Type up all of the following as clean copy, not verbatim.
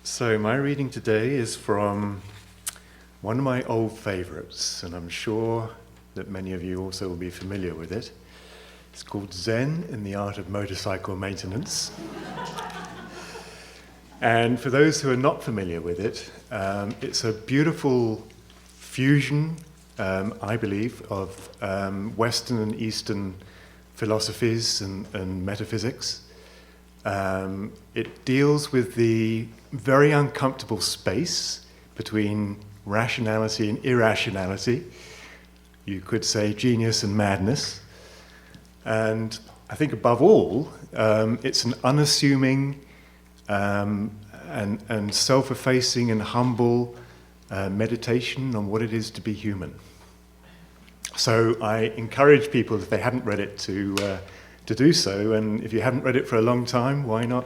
So my reading today is from one of my old favorites, and I'm sure that many of you also will be familiar with it. It's called Zen in the Art of Motorcycle Maintenance. And for those who are not familiar with it, it's a beautiful fusion, I believe, of Western and Eastern philosophies and metaphysics. It deals with the very uncomfortable space between rationality and irrationality. You could say genius and madness. And I think above all, it's an unassuming and self-effacing and humble meditation on what it is to be human. So I encourage people, if they hadn't read it, to do so. And if you haven't read it for a long time, why not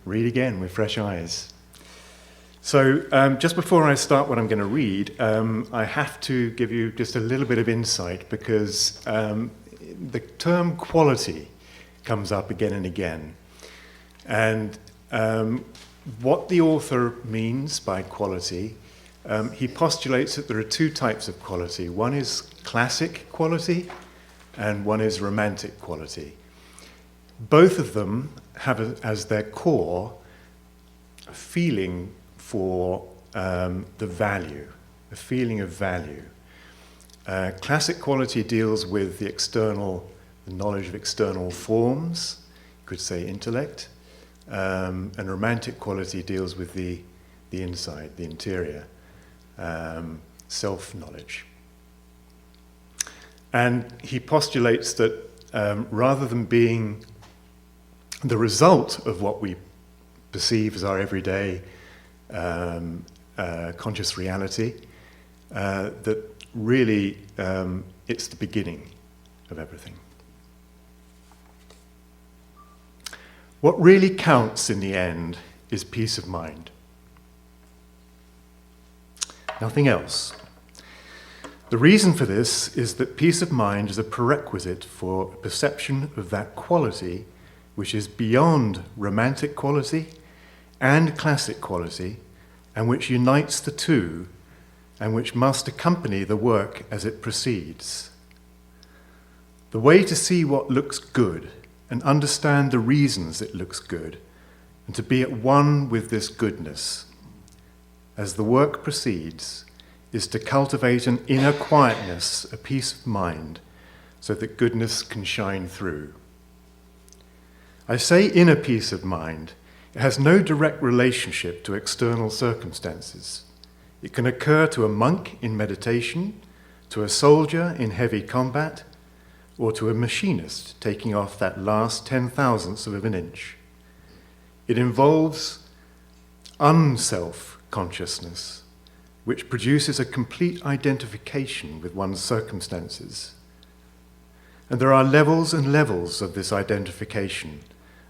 read again with fresh eyes? So just before I start what I'm going to read, I have to give you just a little bit of insight, because the term quality comes up again and again. And what the author means by quality, he postulates that there are two types of quality. One is classic quality, and one is romantic quality. Both of them have as their core a feeling for the value, a feeling of value. Classic quality deals with the knowledge of external forms, you could say intellect, and romantic quality deals with the inside, the interior, self-knowledge. And he postulates that rather than being the result of what we perceive as our everyday conscious reality, that really it's the beginning of everything. What really counts in the end is peace of mind. Nothing else. The reason for this is that peace of mind is a prerequisite for perception of that quality which is beyond romantic quality and classic quality, and which unites the two, and which must accompany the work as it proceeds. The way to see what looks good and understand the reasons it looks good, and to be at one with this goodness as the work proceeds, is to cultivate an inner quietness, a peace of mind, so that goodness can shine through. I say inner peace of mind. It has no direct relationship to external circumstances. It can occur to a monk in meditation, to a soldier in heavy combat, or to a machinist taking off that last 10,000th of an inch. It involves unself-consciousness, which produces a complete identification with one's circumstances. And there are levels and levels of this identification,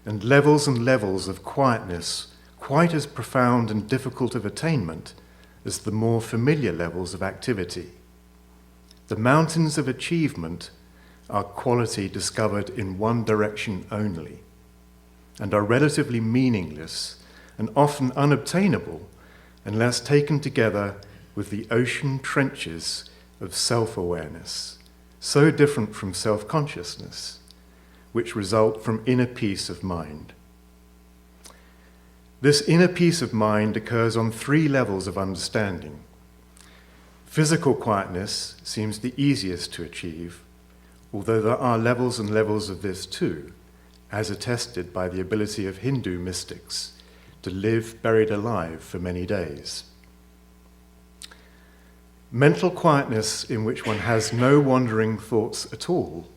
and levels of quietness, quite as profound and difficult of attainment as the more familiar levels of activity. The mountains of achievement are quality discovered in one direction only, and are relatively meaningless and often unobtainable unless taken together with the ocean trenches of self-awareness, so different from self-consciousness, which result from inner peace of mind. This inner peace of mind occurs on three levels of understanding. Physical quietness seems the easiest to achieve, although there are levels and levels of this too, as attested by the ability of Hindu mystics to live buried alive for many days. Mental quietness, in which one has no wandering thoughts at all,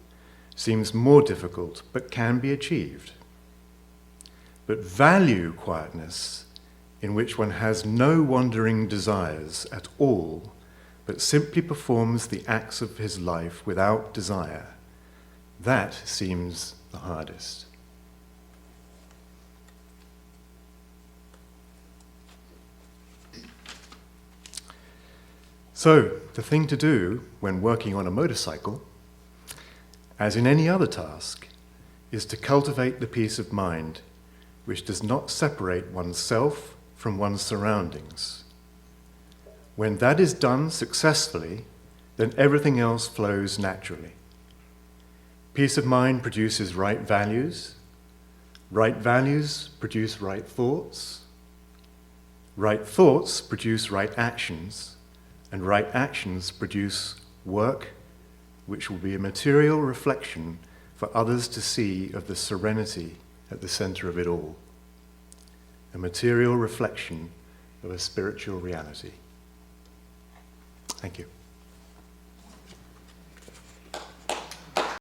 seems more difficult, but can be achieved. But value quietness, in which one has no wandering desires at all, but simply performs the acts of his life without desire, that seems the hardest. So, the thing to do when working on a motorcycle, as in any other task, is to cultivate the peace of mind, which does not separate oneself from one's surroundings. When that is done successfully, then everything else flows naturally. Peace of mind produces right values produce right thoughts produce right actions, and right actions produce work, which will be a material reflection for others to see of the serenity at the center of it all. A material reflection of a spiritual reality. Thank you.